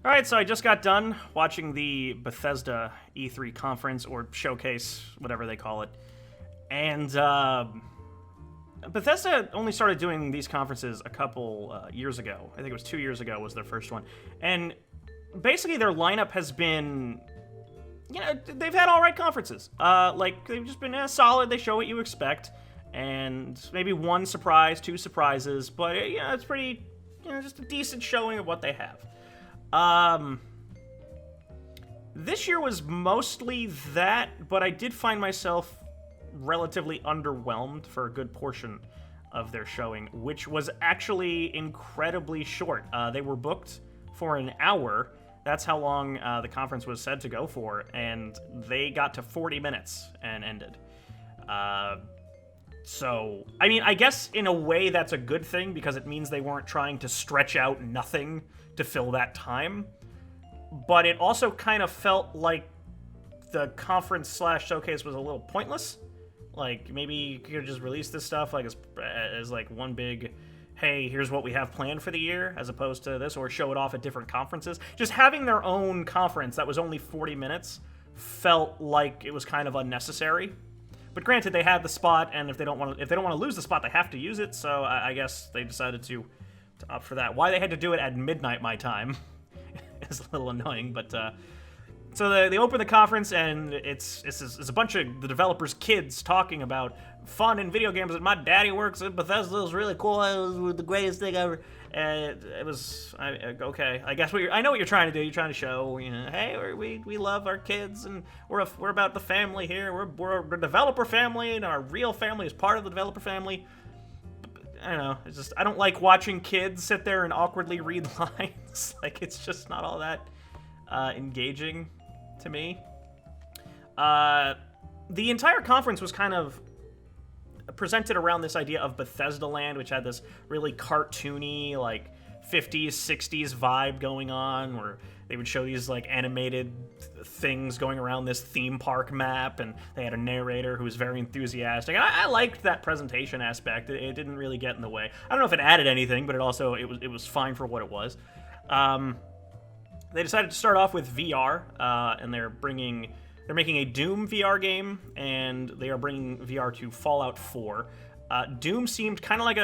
All right, so I just got done watching the Bethesda E3 conference or showcase, whatever they call it. And Bethesda only started doing these conferences a couple years ago. I think it was 2 years ago was their first one. And basically their lineup has been, they've had all right conferences. They've just been solid. They show what you expect. And maybe one surprise, two surprises. But, it's pretty, just a decent showing of what they have. This year was mostly that, but I did find myself relatively underwhelmed for a good portion of their showing, which was actually incredibly short. They were booked for an hour. That's how long the conference was said to go for, and they got to 40 minutes and ended. So, I mean, I guess in a way that's a good thing because it means they weren't trying to stretch out nothing to fill that time. But it also kind of felt like the conference / showcase was a little pointless. Like, maybe you could just release this stuff like as like one big, hey, here's what we have planned for the year, as opposed to this, or show it off at different conferences. Just having their own conference that was only 40 minutes felt like it was kind of unnecessary. But granted, they had the spot, and if they don't want to lose the spot, they have to use it. So I guess they decided to opt for that. Why they had to do it at midnight my time is a little annoying. But so they open the conference, and it's a bunch of the developers' kids talking about fun in video games. And my daddy works at Bethesda. It was really cool. It was the greatest thing ever. And it was okay. I guess I know what you're trying to do. You're trying to show, hey, we love our kids, and we're about the family here. We're a developer family, and our real family is part of the developer family. I don't know. I don't like watching kids sit there and awkwardly read lines. Like, it's just not all that engaging to me. The entire conference was kind of presented around this idea of Bethesda Land, which had this really cartoony, like, 50s, 60s vibe going on, where they would show these, like, animated things going around this theme park map, and they had a narrator who was very enthusiastic. And I liked that presentation aspect. It didn't really get in the way. I don't know if it added anything, but it was fine for what it was. They decided to start off with VR, and they're making a Doom VR game, and they are bringing VR to Fallout 4. Doom seemed kind of like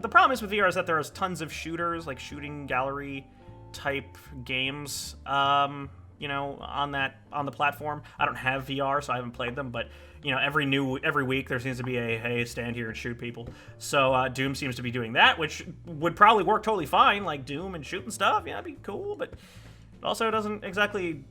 the problem is with VR is that there's tons of shooters, like shooting gallery type games, on the platform. I don't have VR, so I haven't played them, but every week there seems to be hey, stand here and shoot people. So Doom seems to be doing that, which would probably work totally fine, like Doom and shooting stuff. Yeah, it'd be cool, but it also doesn't exactly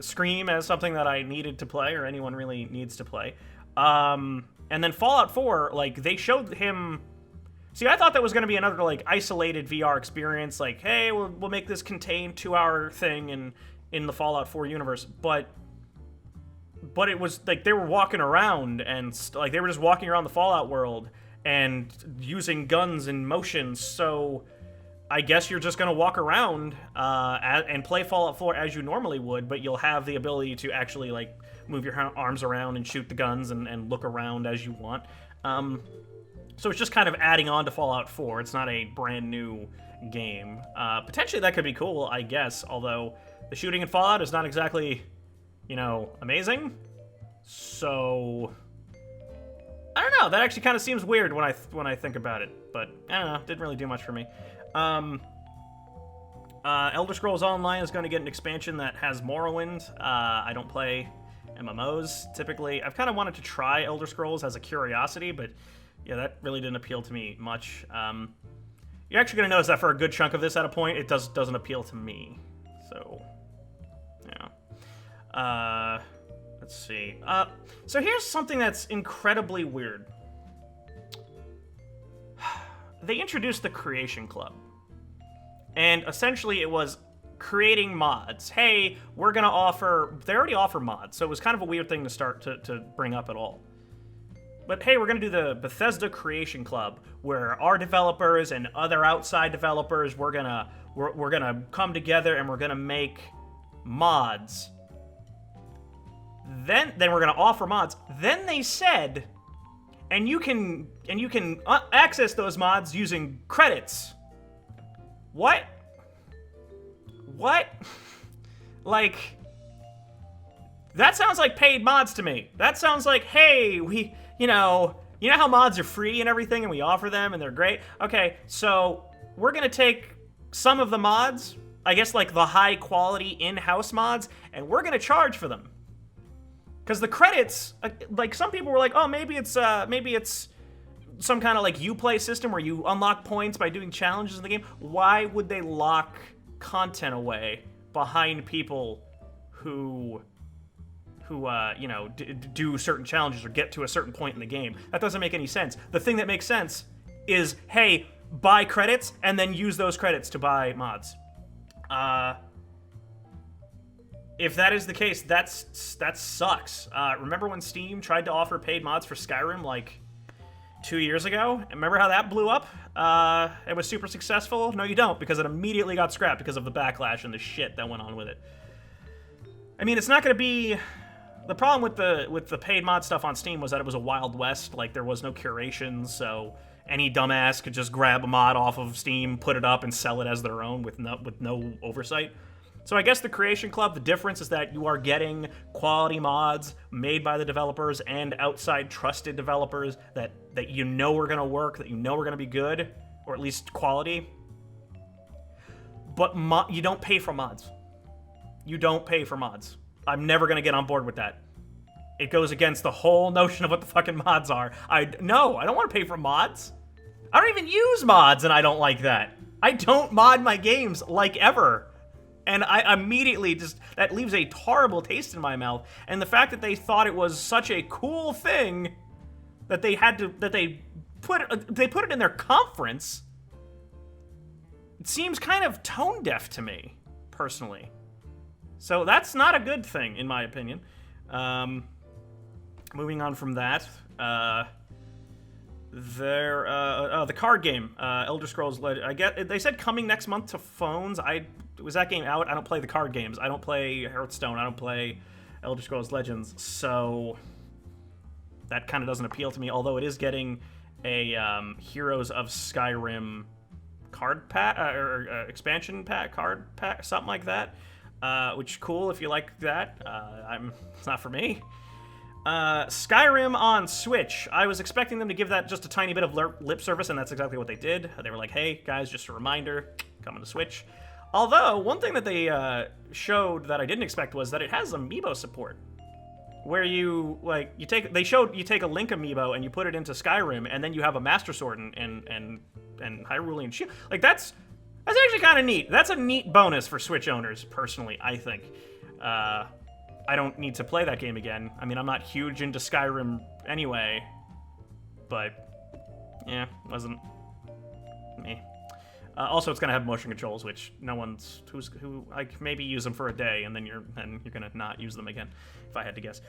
scream as something that I needed to play or anyone really needs to play. And then Fallout 4, like, they showed him. See, I thought that was going to be another, like, isolated VR experience, like, hey, we'll make this contained 2-hour thing in the Fallout 4 universe, but it was like they were walking around and like they were just walking around the Fallout world and using guns and motions. So I guess you're just going to walk around and play Fallout 4 as you normally would, but you'll have the ability to actually, like, move your arms around and shoot the guns and look around as you want. So it's just kind of adding on to Fallout 4. It's not a brand new game. Potentially that could be cool, I guess, although the shooting in Fallout is not exactly, amazing. So I don't know. That actually kind of seems weird when I think about it, but I don't know. Didn't really do much for me. Elder Scrolls Online is going to get an expansion that has Morrowind. I don't play MMOs typically. I've kind of wanted to try Elder Scrolls as a curiosity, but yeah, that really didn't appeal to me much. You're actually going to notice that for a good chunk of this at a point, it doesn't appeal to me. So, yeah. Let's see. So here's something that's incredibly weird. They introduced the Creation Club. And essentially it was creating mods. Hey, we're going to offer. They already offer mods, so it was kind of a weird thing to start to bring up at all. But hey, we're going to do the Bethesda Creation Club, where our developers and other outside developers, we're gonna come together and we're gonna make mods. Then we're gonna offer mods. Then they said, and you can access those mods using credits. What? what? Like, that sounds like paid mods to me. That sounds like, hey, we, you know how mods are free and everything and we offer them and they're great? Okay, so we're gonna take some of the mods, I guess like the high quality in-house mods, and we're gonna charge for them. Because the credits, like some people were like, oh, maybe it's some kind of like Uplay system where you unlock points by doing challenges in the game. Why would they lock content away behind people who you know, do certain challenges or get to a certain point in the game? That doesn't make any sense. The thing that makes sense is, hey, buy credits and then use those credits to buy mods. If that is the case, that sucks. Remember when Steam tried to offer paid mods for Skyrim like 2 years ago? Remember how that blew up? It was super successful? No, you don't, because it immediately got scrapped because of the backlash and the shit that went on with it. I mean, it's not going to be... The problem with the paid mod stuff on Steam was that it was a Wild West. Like, there was no curation, so any dumbass could just grab a mod off of Steam, put it up, and sell it as their own with no oversight. So I guess the Creation Club, the difference is that you are getting quality mods made by the developers and outside trusted developers that you know are going to work, that you know are going to be good, or at least quality. But you don't pay for mods. You don't pay for mods. I'm never going to get on board with that. It goes against the whole notion of what the fucking mods are. No, I don't want to pay for mods. I don't even use mods, and I don't like that. I don't mod my games, like, ever. And I immediately just, that leaves a horrible taste in my mouth. And the fact that they thought it was such a cool thing that they put it in their conference, it seems kind of tone deaf to me, personally. So that's not a good thing, in my opinion. Moving on from that, the card game, Elder Scrolls. They said coming next month to phones. Was that game out? I don't play the card games. I don't play Hearthstone. I don't play Elder Scrolls Legends. So that kind of doesn't appeal to me. Although it is getting a Heroes of Skyrim card pack or expansion pack, card pack, something like that. Which is cool if you like that. It's not for me. Skyrim on Switch. I was expecting them to give that just a tiny bit of lip service, and that's exactly what they did. They were like, hey, guys, just a reminder, coming to Switch. Although, one thing that they showed that I didn't expect was that it has amiibo support. Where you take a Link amiibo and you put it into Skyrim, and then you have a Master Sword and Hyrulean Shield. Like, that's actually kind of neat. That's a neat bonus for Switch owners, personally, I think. I don't need to play that game again. I mean, I'm not huge into Skyrim anyway, but yeah, wasn't me. Also, it's gonna have motion controls, which no one's who I maybe use them for a day, and then you're gonna not use them again, if I had to guess.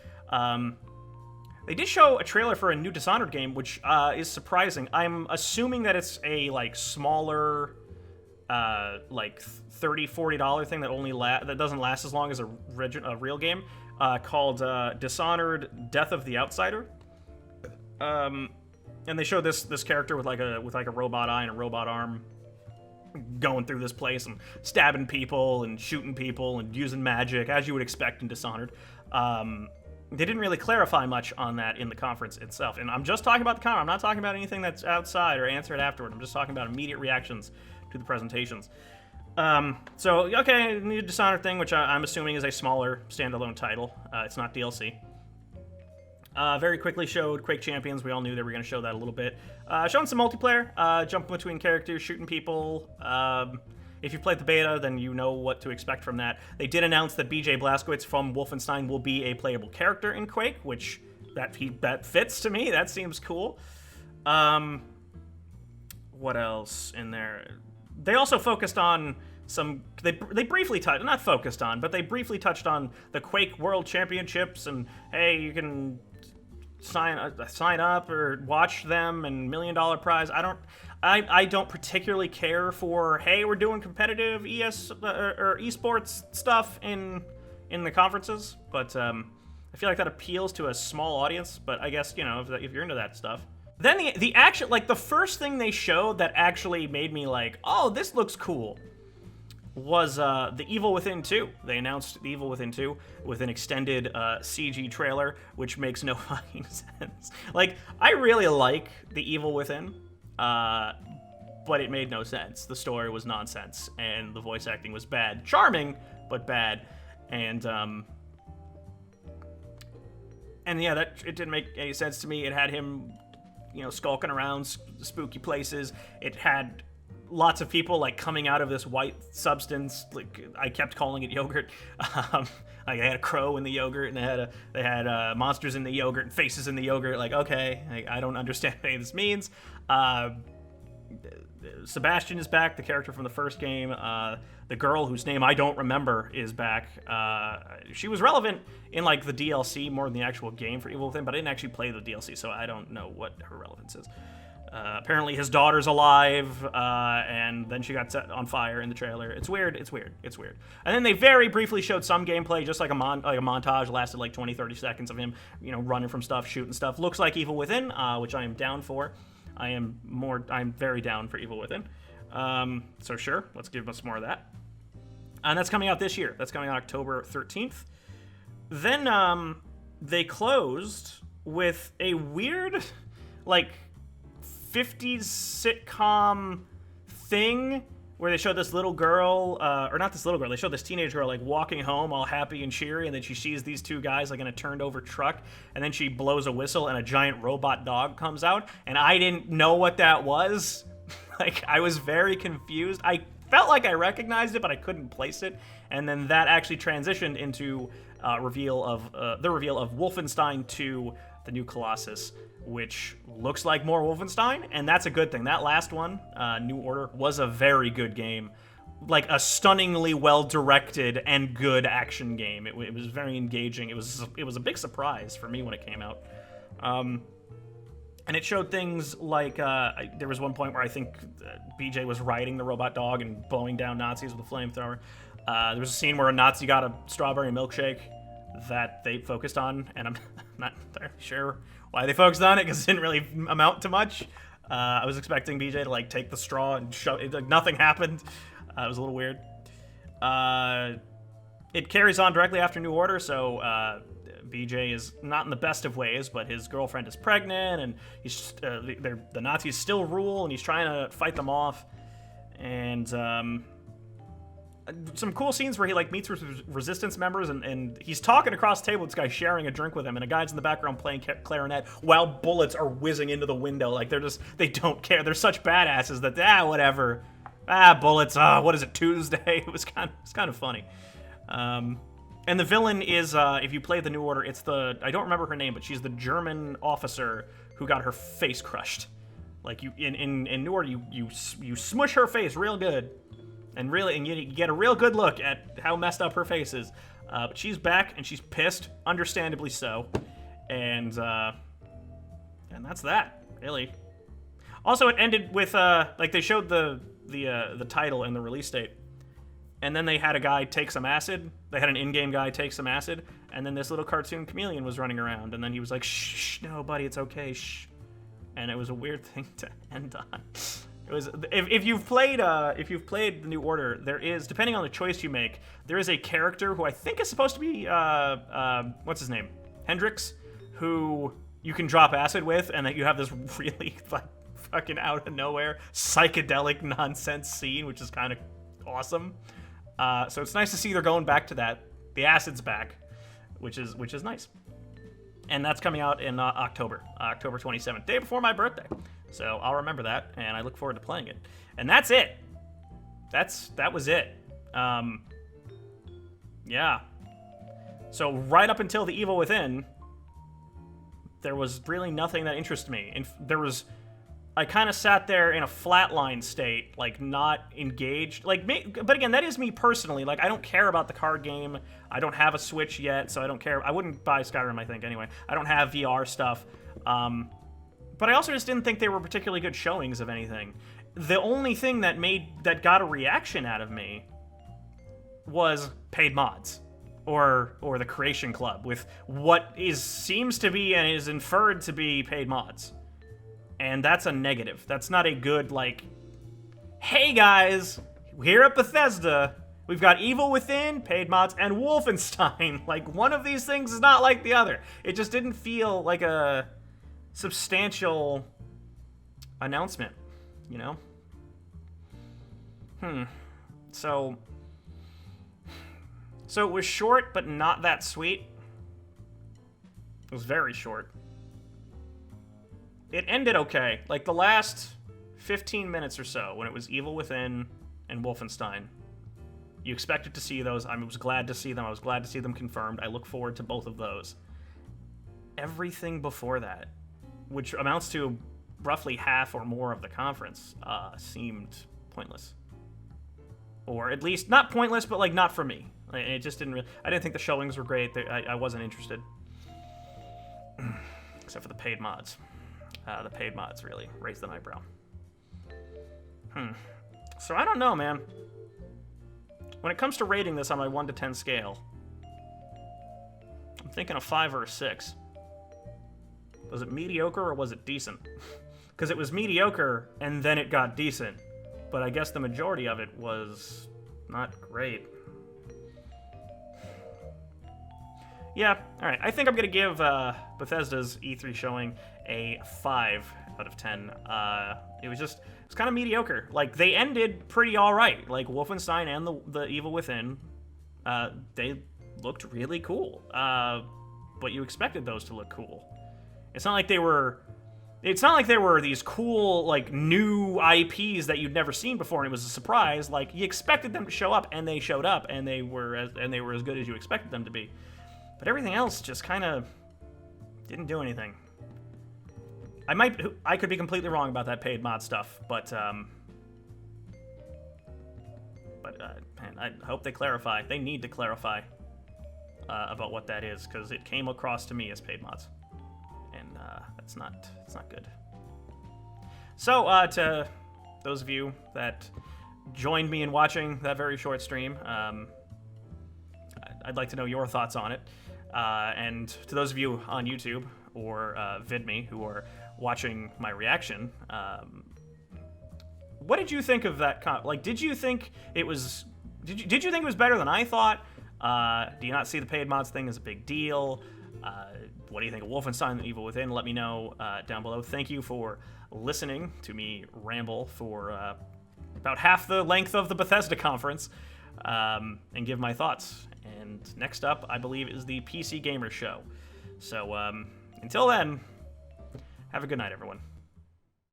They did show a trailer for a new Dishonored game, which is surprising. I'm assuming that it's a smaller, like $30-$40 thing that that doesn't last as long as a real game, called Dishonored: Death of the Outsider. And they showed this character with a robot eye and a robot arm, going through this place and stabbing people and shooting people and using magic, as you would expect in Dishonored. They didn't really clarify much on that in the conference itself. And I'm just talking about the conference. I'm not talking about anything that's outside or answered afterward. I'm just talking about immediate reactions to the presentations. So, okay, new Dishonored thing, which I'm assuming is a smaller standalone title. It's not DLC. Very quickly showed Quake Champions. We all knew they were going to show that a little bit. Showing some multiplayer, jumping between characters, shooting people. If you played the beta, then you know what to expect from that. They did announce that BJ Blazkowicz from Wolfenstein will be a playable character in Quake, which that fits to me. That seems cool. What else in there? They also focused on some... They briefly touched... Not focused on, but they briefly touched on the Quake World Championships, and, hey, you can sign up or watch them, and $1 million prize. I don't particularly care for, hey, we're doing competitive or esports stuff in the conferences, but I feel like that appeals to a small audience. But I guess, if you're into that stuff. Then the action, the first thing they showed that actually made me like, oh, this looks cool, was The Evil Within 2. They announced The Evil Within 2 with an extended CG trailer, which makes no fucking sense. Like, I really like The Evil Within, but it made no sense. The story was nonsense, and the voice acting was bad. Charming, but bad. And yeah, it didn't make any sense to me. It had him, skulking around spooky places. It had lots of people like coming out of this white substance. Like, I kept calling it yogurt. Like, I had a crow in the yogurt, and they had monsters in the yogurt and faces in the yogurt. Like, okay, I don't understand what any of this means. Sebastian is back, the character from the first game. The girl whose name I don't remember is back. She was relevant in like the DLC more than the actual game for Evil Within, but I didn't actually play the DLC, so I don't know what her relevance is. Apparently his daughter's alive, and then she got set on fire in the trailer. It's weird. And then they very briefly showed some gameplay, just like a montage, lasted like 20-30 seconds of him, running from stuff, shooting stuff. Looks like Evil Within, which I am down for. I'm very down for Evil Within. So sure, let's give us more of that. And that's coming out this year. That's coming out October 13th. Then they closed with a weird, like, 50s sitcom thing where they showed this little girl, or not this little girl, they showed this teenage girl, like, walking home all happy and cheery, and then she sees these two guys, like, in a turned-over truck, and then she blows a whistle, and a giant robot dog comes out, and I didn't know what that was. Like, I was very confused. I felt like I recognized it, but I couldn't place it, and then that actually transitioned into the reveal of Wolfenstein 2, the new Colossus, which looks like more Wolfenstein, and that's a good thing. That last one, New Order, was a very good game. Like, a stunningly well-directed and good action game. It was very engaging. It was a big surprise for me when it came out. And it showed things like, there was one point where I think BJ was riding the robot dog and blowing down Nazis with a flamethrower. There was a scene where a Nazi got a strawberry milkshake that they focused on, and I'm not entirely sure why they focused on it, because it didn't really amount to much. I was expecting BJ to, like, take the straw and shove it. Like, nothing happened. It was a little weird. It carries on directly after New Order, so BJ is not in the best of ways, but his girlfriend is pregnant, and he's the Nazis still rule, and he's trying to fight them off. And some cool scenes where he, like, meets with resistance members, and he's talking across the table with this guy, sharing a drink with him, and a guy's in the background playing clarinet while bullets are whizzing into the window. Like, they don't care. They're such badasses that, whatever. Bullets, what is it, Tuesday? It was kind of funny. And the villain is, if you play the New Order, it's I don't remember her name, but she's the German officer who got her face crushed. Like, in New Order, you smush her face real good. And you get a real good look at how messed up her face is. But she's back, and she's pissed, understandably so. And that's that, really. Also, it ended with, like, they showed the title and the release date. And then they had a guy take some acid. They had an in-game guy take some acid. And then this little cartoon chameleon was running around. And then he was like, shh, no, buddy, it's okay, shh. And it was a weird thing to end on. It was, if you've played the New Order, there is, depending on the choice you make, there is a character who I think is supposed to be what's his name, Hendrix, who you can drop acid with, and that you have this really, like, fucking out of nowhere psychedelic nonsense scene, which is kind of awesome. So it's nice to see they're going back to that. The acid's back, which is nice. And that's coming out in October 27th, day before my birthday. So I'll remember that, and I look forward to playing it. And that's it. That was it. Yeah. So right up until The Evil Within, there was really nothing that interested me. I kind of sat there in a flatline state, like, not engaged. Like, but again, that is me personally. Like, I don't care about the card game. I don't have a Switch yet, so I don't care. I wouldn't buy Skyrim, I think, anyway. I don't have VR stuff. But I also just didn't think they were particularly good showings of anything. The only thing that got a reaction out of me was paid mods. Or the Creation Club, with what seems to be and is inferred to be paid mods. And that's a negative. That's not a good, like, hey guys, here at Bethesda, We've got Evil Within, paid mods, and Wolfenstein. Like, one of these things is not like the other. It just didn't feel like a substantial announcement, you know? So it was short, but not that sweet. It was very short. It ended okay. Like, the last 15 minutes or so, when it was Evil Within and Wolfenstein, you expected to see those. I was glad to see them. I was glad to see them confirmed. I look forward to both of those. Everything before that, which amounts to roughly half or more of the conference, seemed pointless. Or at least, not pointless, but, like, not for me. It just didn't really... I didn't think the showings were great. I wasn't interested. Except for the paid mods. The paid mods really raised an eyebrow. So I don't know, man. When it comes to rating this on my 1 to 10 scale, I'm thinking a 5 or a 6. Was it mediocre or was it decent? Because it was mediocre and then it got decent. But I guess the majority of it was not great. Yeah, alright. I think I'm going to give Bethesda's E3 showing a 5 out of 10. It was kind of mediocre. Like, they ended pretty alright. Like, Wolfenstein and the Evil Within, they looked really cool. But you expected those to look cool. It's not like they were these cool, like, new IPs that you'd never seen before and it was a surprise. Like, you expected them to show up, and they showed up, and they were as good as you expected them to be. But everything else just kind of didn't do anything. I could be completely wrong about that paid mod stuff, but man, I hope they clarify. They need to clarify about what that is, because it came across to me as paid mods, and it's not good. So to those of you that joined me in watching that very short stream, I'd like to know your thoughts on it. And to those of you on YouTube or VidMe who are watching my reaction, what did you think of that? Like, did you think it was? Did you think it was better than I thought? Do you not see the paid mods thing as a big deal? What do you think of Wolfenstein and Evil Within? Let me know down below. Thank you for listening to me ramble for about half the length of the Bethesda conference, and give my thoughts. And next up, I believe, is the PC Gamer Show. So until then, have a good night, everyone.